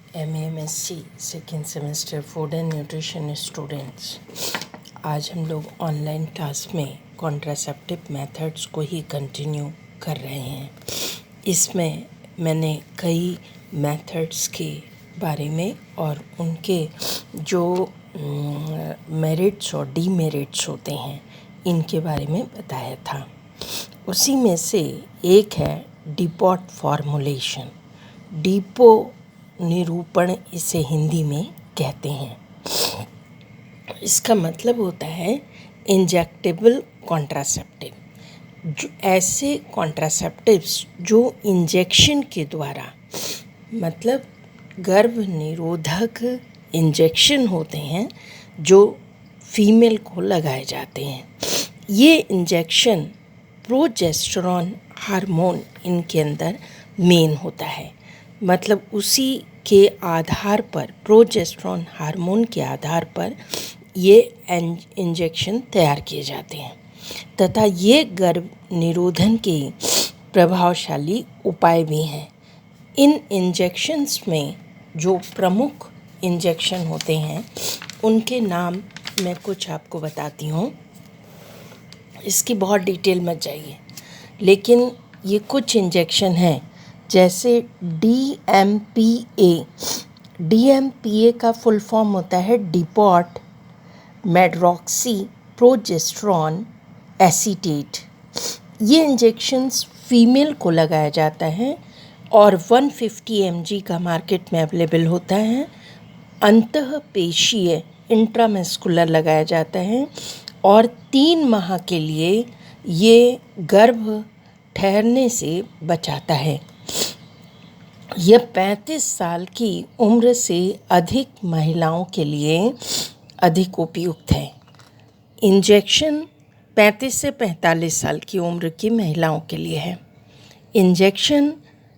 MAMSC second semester food and nutrition students, आज हम लोग ऑनलाइन क्लास में कॉन्ट्रासेप्टिव मेथड्स को ही कंटिन्यू कर रहे हैं। इसमें मैंने कई मेथड्स के बारे में और उनके जो मेरिट्स और डीमेरिट्स होते हैं इनके बारे में बताया था। उसी में से एक है डिपॉट फॉर्मुलेशन। डिपो निरूपण इसे हिंदी में कहते हैं। इसका मतलब होता है इंजेक्टेबल कॉन्ट्रासेप्टिव, जो ऐसे कॉन्ट्रासेप्टिव्स जो इंजेक्शन के द्वारा, मतलब गर्भ निरोधक इंजेक्शन होते हैं जो फीमेल को लगाए जाते हैं। ये इंजेक्शन प्रोजेस्टेरॉन हार्मोन इनके अंदर मेन होता है, मतलब उसी के आधार पर, प्रोजेस्टेरॉन हार्मोन के आधार पर ये इंजेक्शन तैयार किए जाते हैं तथा ये गर्भ निरोधन के प्रभावशाली उपाय भी हैं। इन इंजेक्शन्स में जो प्रमुख इंजेक्शन होते हैं उनके नाम मैं कुछ आपको बताती हूँ। इसकी बहुत डिटेल मत जाइए, लेकिन ये कुछ इंजेक्शन हैं जैसे DMPA। DMPA का फुल फॉर्म होता है डिपॉट मेड्रॉक्सी प्रोजेस्टेरॉन एसीटेट। ये इंजेक्शन्स फीमेल को लगाया जाता है और 150 mg का मार्केट में अवेलेबल होता है। अंतःपेशीय इंट्रामस्कुलर लगाया जाता है और 3 माह के लिए ये गर्भ ठहरने से बचाता है। यह 35 साल की उम्र से अधिक महिलाओं के लिए अधिक उपयुक्त है। इंजेक्शन 35 से 45 साल की उम्र की महिलाओं के लिए है। इंजेक्शन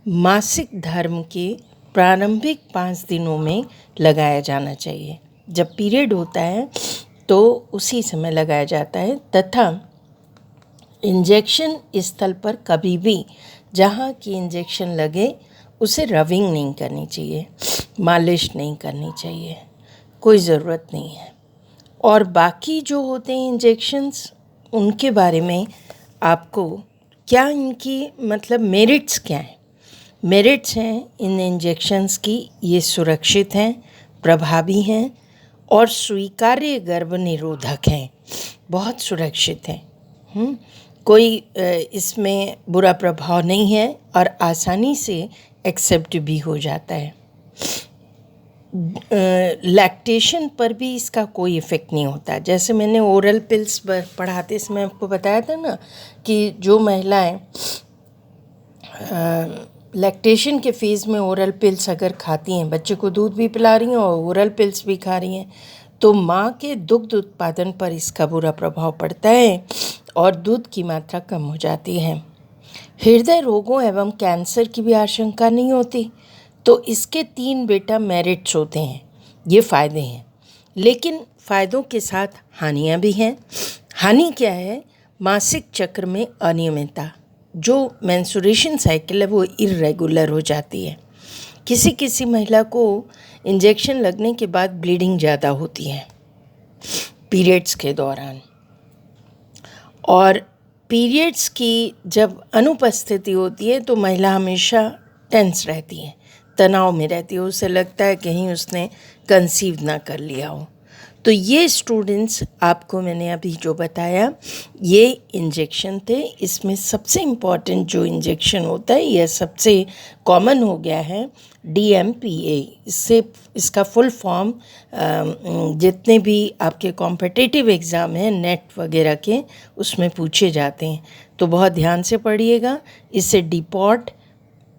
मासिक धर्म के प्रारंभिक 5 दिनों में लगाया जाना चाहिए। जब पीरियड होता है तो उसी समय लगाया जाता है तथा इंजेक्शन स्थल पर कभी भी जहाँ की इंजेक्शन लगे उसे रबिंग नहीं करनी चाहिए, मालिश नहीं करनी चाहिए, कोई ज़रूरत नहीं है। और बाकी जो होते हैं इंजेक्शन्स, उनके बारे में आपको क्या, इनकी मतलब मेरिट्स क्या हैं। मेरिट्स हैं इन इंजेक्शन्स की, ये सुरक्षित हैं, प्रभावी हैं और स्वीकार्य गर्भ निरोधक हैं, बहुत सुरक्षित हैं। कोई इसमें बुरा प्रभाव नहीं है और आसानी से एक्सेप्ट भी हो जाता है। लैक्टेशन पर भी इसका कोई इफ़ेक्ट नहीं होता। जैसे मैंने ओरल पिल्स पर पढ़ाते समय आपको बताया था ना कि जो महिलाएं लैक्टेशन के फेज़ में ओरल पिल्स अगर खाती हैं, बच्चे को दूध भी पिला रही हैं और ओरल पिल्स भी खा रही हैं, तो माँ के दुग्ध उत्पादन पर इसका बुरा प्रभाव पड़ता है और दूध की मात्रा कम हो जाती है। हृदय रोगों एवं कैंसर की भी आशंका नहीं होती। तो इसके 3 बेटा मेरिट्स होते हैं, ये फ़ायदे हैं, लेकिन फ़ायदों के साथ हानियाँ भी हैं। हानि क्या है? मासिक चक्र में अनियमितता, जो मेंस्ट्रुएशन साइकिल है वो इर्रेगुलर हो जाती है। किसी किसी महिला को इंजेक्शन लगने के बाद ब्लीडिंग ज़्यादा होती है पीरियड्स के दौरान, और पीरियड्स की जब अनुपस्थिति होती है तो महिला हमेशा टेंस रहती है, तनाव में रहती है, उसे लगता है कहीं उसने कंसीव ना कर लिया हो। तो ये स्टूडेंट्स आपको मैंने अभी जो बताया ये इंजेक्शन थे। इसमें सबसे इम्पॉर्टेंट जो इंजेक्शन होता है, यह सबसे कॉमन हो गया है, DMPA। इससे इसका फुल फॉर्म जितने भी आपके कॉम्पिटिटिव एग्ज़ाम हैं नेट वगैरह के, उसमें पूछे जाते हैं, तो बहुत ध्यान से पढ़िएगा। इसे डिपॉट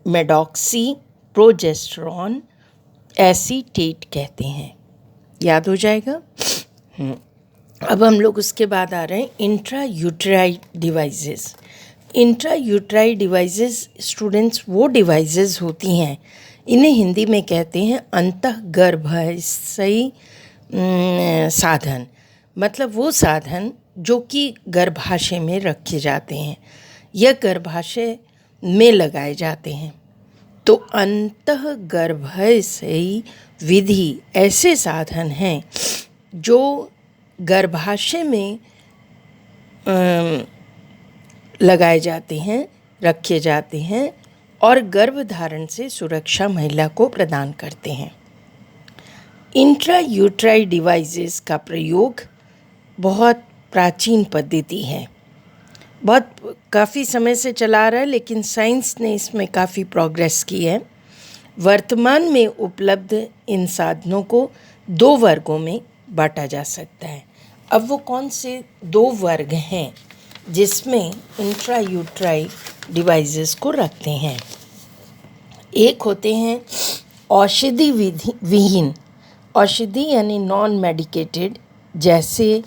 मेडॉक्सी प्रोजेस्टेरॉन एसीटेट कहते हैं, याद हो जाएगा। अब हम लोग उसके बाद आ रहे हैं intra uteri devices. Intra uteri devices students वो डिवाइसेस होती हैं, इन्हें हिंदी में कहते हैं अंतःगर्भाशयी साधन, मतलब वो साधन जो कि गर्भाशय में रखे जाते हैं या गर्भाशय में लगाए जाते हैं। तो अंतःगर्भाशयी विधि ऐसे साधन हैं जो गर्भाशय में लगाए जाते हैं, रखे जाते हैं और गर्भधारण से सुरक्षा महिला को प्रदान करते हैं। इंट्रायूट्राई डिवाइसेस का प्रयोग बहुत प्राचीन पद्धति है, बहुत काफ़ी समय से चला आ रहा है, लेकिन साइंस ने इसमें काफ़ी प्रोग्रेस की है। वर्तमान में उपलब्ध इन साधनों को 2 वर्गों में बांटा जा सकता है। अब वो कौन से 2 वर्ग हैं जिसमें इंट्रायूट्राई डिवाइसेस को रखते हैं? एक होते हैं औषधि विहीन, औषधि यानी नॉन मेडिकेटेड, जैसे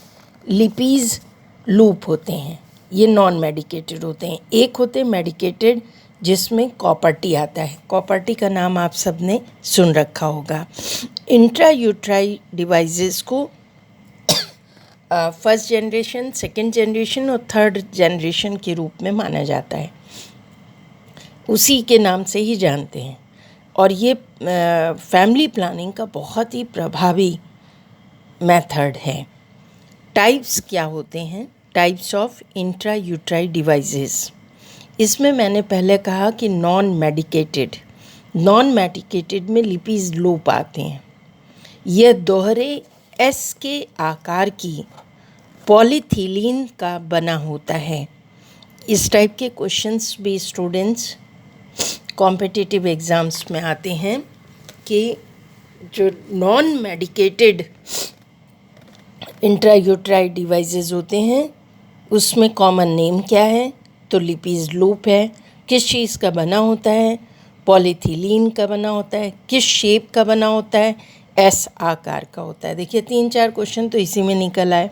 लिपीज लूप होते हैं, ये नॉन मेडिकेटेड होते हैं। एक होते हैं मेडिकेटेड जिसमें कॉपर टी आता है। कॉपर टी का नाम आप सब ने सुन रखा होगा। इंट्रायूट्राई डिवाइसेस को फर्स्ट जनरेशन, सेकंड जनरेशन और थर्ड जनरेशन के रूप में माना जाता है, उसी के नाम से ही जानते हैं। और ये फैमिली प्लानिंग का बहुत ही प्रभावी मेथड है। टाइप्स क्या होते हैं? टाइप्स ऑफ इंट्रायूट्राई डिवाइसेस, इसमें मैंने पहले कहा कि नॉन मेडिकेटेड में लिपीज लूप आते हैं। यह दोहरे एस के आकार की पॉलीथिलीन का बना होता है। इस टाइप के क्वेश्चंस भी स्टूडेंट्स कॉम्पिटिटिव एग्ज़ाम्स में आते हैं कि जो नॉन मेडिकेटेड इंट्रायूट्राई डिवाइसेस होते हैं उसमें कॉमन नेम क्या है? तो लिपीज लूप है। किस चीज़ का बना होता है? पॉलीथिलीन का बना होता है। किस शेप का बना होता है? एस आकार का होता है। देखिए 3-4 क्वेश्चन तो इसी में निकल आए।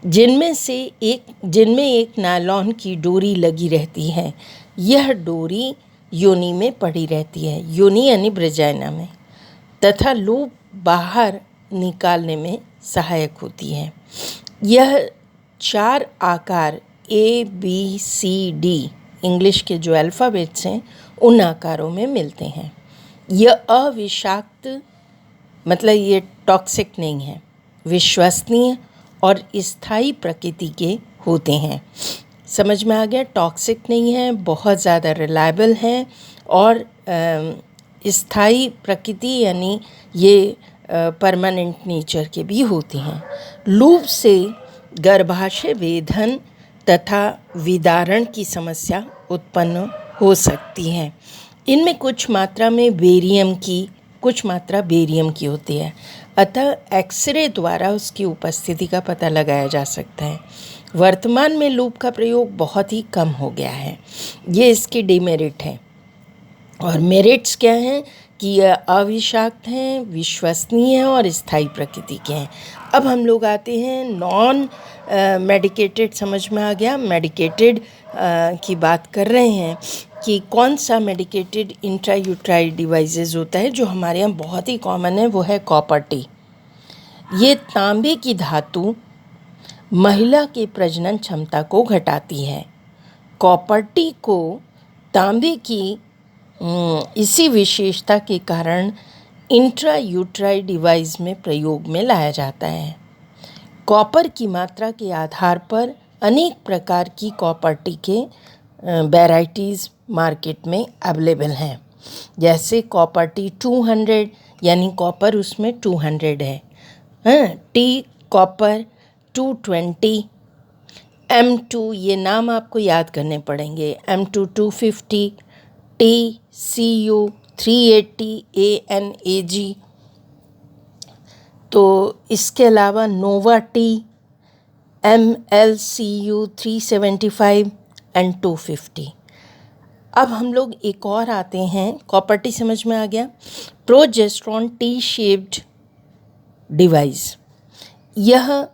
जिनमें एक नायलॉन की डोरी लगी रहती है। यह डोरी योनि में पड़ी रहती है, योनि यानी ब्रजाइना में, तथा लूप बाहर निकालने में सहायक होती है। यह 4 आकार ABCD इंग्लिश के जो अल्फ़ाबेट्स हैं उन आकारों में मिलते हैं। यह अविषाक्त, मतलब ये टॉक्सिक नहीं है, विश्वसनीय और स्थायी प्रकृति के होते हैं। समझ में आ गया? टॉक्सिक नहीं है, बहुत ज़्यादा रिलायबल हैं और स्थायी प्रकृति यानी ये परमानेंट नेचर के भी होते हैं। लूप से गर्भाशय वेदन तथा विदारण की समस्या उत्पन्न हो सकती है। इनमें कुछ मात्रा बेरियम की होती है, अतः एक्सरे द्वारा उसकी उपस्थिति का पता लगाया जा सकता है। वर्तमान में लूप का प्रयोग बहुत ही कम हो गया है, ये इसकी डिमेरिट है। और मेरिट्स क्या हैं कि यह अविषाक्त हैं, विश्वसनीय हैं और स्थायी प्रकृति के हैं। अब हम लोग आते हैं नॉन मेडिकेटेड, समझ में आ गया? मेडिकेटेड की बात कर रहे हैं कि कौन सा मेडिकेटेड इंट्रायूट्राई डिवाइसेस होता है जो हमारे यहाँ बहुत ही कॉमन है, वो है कॉपर टी। ये तांबे की धातु महिला की प्रजनन क्षमता को घटाती है। कॉपर टी को तांबे की इसी विशेषता के कारण इंट्रायूट्राई डिवाइस में प्रयोग में लाया जाता है। कॉपर की मात्रा के आधार पर अनेक प्रकार की कॉपर टी के वैराइटीज़ मार्केट में अवेलेबल हैं। जैसे कॉपर टी 200 यानी कॉपर उसमें 200 है, टी कॉपर 220, M2 ये नाम आपको याद करने पड़ेंगे, M2 250, TCU 380 ANAG। तो इसके अलावा नोवा टी MLCU 375 एंड 250। अब हम लोग एक और आते हैं, कॉपर टी समझ में आ गया। प्रोजेस्टेरॉन टी शेप्ड डिवाइस, यह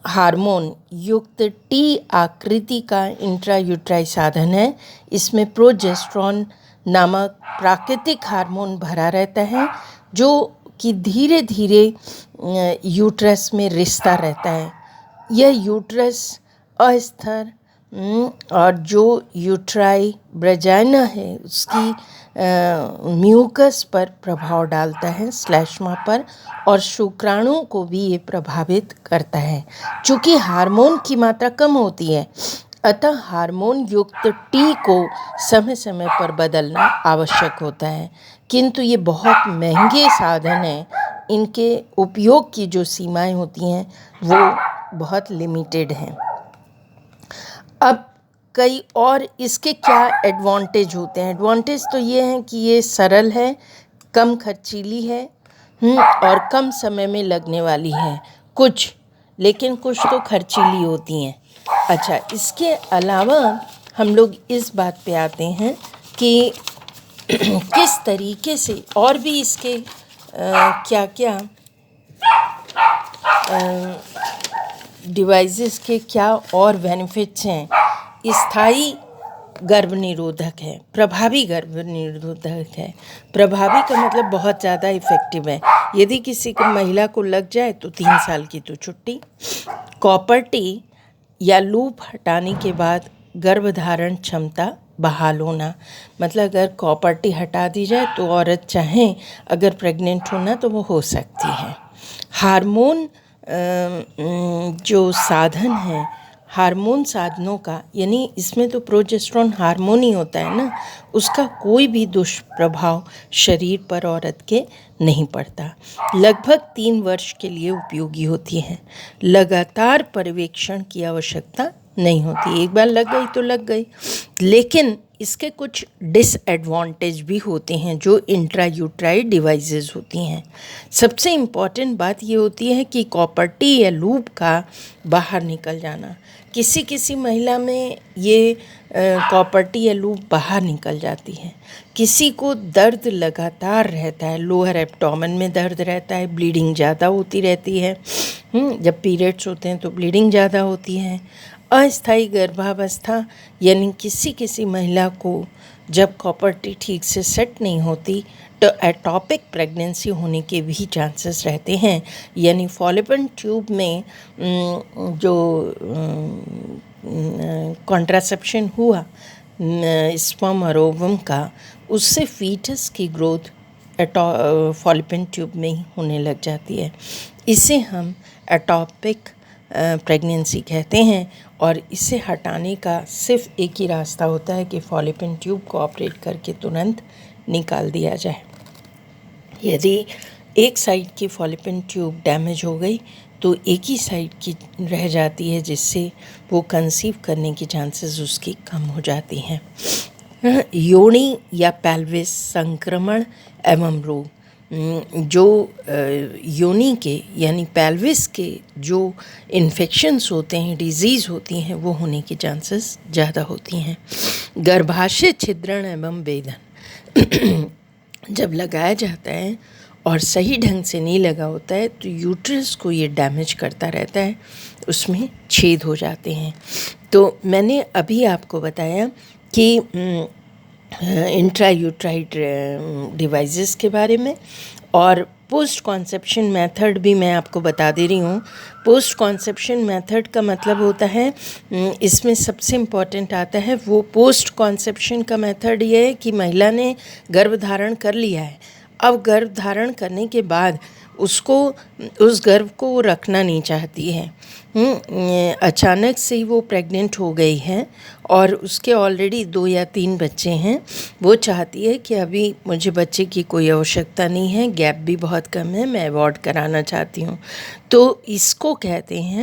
हार्मोन युक्त टी आकृति का इंट्रायूट्राई साधन है। इसमें प्रोजेस्टेरॉन नामक प्राकृतिक हार्मोन भरा रहता है जो कि धीरे धीरे यूट्रस में रिश्ता रहता है। यह यूट्रस अस्थिर और जो यूट्राई ब्रेजाइना है उसकी म्यूकस पर प्रभाव डालता है, श्लेष्मा पर, और शुक्राणुओं को भी ये प्रभावित करता है। चूँकि हार्मोन की मात्रा कम होती है, अतः हार्मोन युक्त टी को समय समय पर बदलना आवश्यक होता है, किंतु ये बहुत महंगे साधन हैं। इनके उपयोग की जो सीमाएं होती हैं वो बहुत लिमिटेड हैं। अब कई और इसके क्या एडवांटेज होते हैं? एडवांटेज तो ये हैं कि ये सरल है, कम खर्चीली है, और कम समय में लगने वाली है लेकिन कुछ तो खर्चीली होती हैं। अच्छा, इसके अलावा हम लोग इस बात पे आते हैं कि किस तरीके से और भी इसके क्या क्या डिवाइसेस के क्या और बेनिफिट्स हैं। स्थायी गर्भ निरोधक है, प्रभावी गर्भ निरोधक है। प्रभावी का मतलब बहुत ज़्यादा इफ़ेक्टिव है। यदि किसी को महिला को लग जाए तो 3 साल की तो छुट्टी। कॉपर टी या लूप हटाने के बाद गर्भधारण क्षमता बहाल होना, मतलब अगर कॉपर टी हटा दी जाए तो औरत चाहे अगर प्रेग्नेंट होना तो वो हो सकती है। हार्मोन जो साधन है, हार्मोन साधनों का, यानी इसमें तो प्रोजेस्टेरोन हार्मोन ही होता है ना, उसका कोई भी दुष्प्रभाव शरीर पर औरत के नहीं पड़ता। लगभग 3 वर्ष के लिए उपयोगी होती है। लगातार पर्यवेक्षण की आवश्यकता नहीं होती, एक बार लग गई तो लग गई। लेकिन इसके कुछ डिसएडवांटेज भी होते हैं जो इंट्रायूट्राई डिवाइसेस होती हैं। सबसे इम्पॉर्टेंट बात ये होती है कि कॉपर टी या लूप का बाहर निकल जाना। किसी किसी महिला में ये कॉपर टी या लूप बाहर निकल जाती है। किसी को दर्द लगातार रहता है, लोअर एब्डोमेन में दर्द रहता है, ब्लीडिंग ज़्यादा होती रहती है। जब पीरियड्स होते हैं तो ब्लीडिंग ज़्यादा होती है। अस्थायी गर्भावस्था, यानी किसी किसी महिला को जब कॉपर टी ठीक से सेट नहीं होती तो एटॉपिक प्रेगनेंसी होने के भी चांसेस रहते हैं। यानी फॉलोपियन ट्यूब में जो कॉन्ट्रासेप्शन हुआ स्पर्म और ओवम का, उससे फीटस की ग्रोथ फॉलोपियन ट्यूब में ही होने लग जाती है। इसे हम एटॉपिक प्रेगनेंसी कहते हैं, और इसे हटाने का सिर्फ एक ही रास्ता होता है कि फॉलोपियन ट्यूब को ऑपरेट करके तुरंत निकाल दिया जाए। यदि एक साइड की फॉलोपियन ट्यूब डैमेज हो गई तो एक ही साइड की रह जाती है, जिससे वो कंसीव करने की चांसेस उसकी कम हो जाती हैं। योनि या पेल्विस संक्रमण एवं रोग, जो योनि के यानी पेल्विस के जो इन्फेक्शंस होते हैं, डिजीज़ होती हैं, वो होने की चांसेस ज़्यादा होती हैं। गर्भाशय छिद्रण एवं वेदन, जब लगाया जाता है और सही ढंग से नहीं लगा होता है तो यूट्रस को ये डैमेज करता रहता है, उसमें छेद हो जाते हैं। तो मैंने अभी आपको बताया कि इंट्रायूट्राइड डिवाइसेस के बारे में, और पोस्ट कॉन्सेप्शन मेथड भी मैं आपको बता दे रही हूँ। पोस्ट कॉन्सेप्शन मेथड का मतलब होता है, इसमें सबसे इम्पॉर्टेंट आता है वो पोस्ट कॉन्सेप्शन का मेथड ये है कि महिला ने गर्भधारण कर लिया है, अब गर्भ धारण करने के बाद उसको उस गर्भ को वो रखना नहीं चाहती है। अचानक से ही वो प्रेग्नेंट हो गई है और उसके ऑलरेडी 2 या 3 बच्चे हैं। वो चाहती है कि अभी मुझे बच्चे की कोई आवश्यकता नहीं है, गैप भी बहुत कम है, मैं अबॉर्ट कराना चाहती हूँ। तो इसको कहते हैं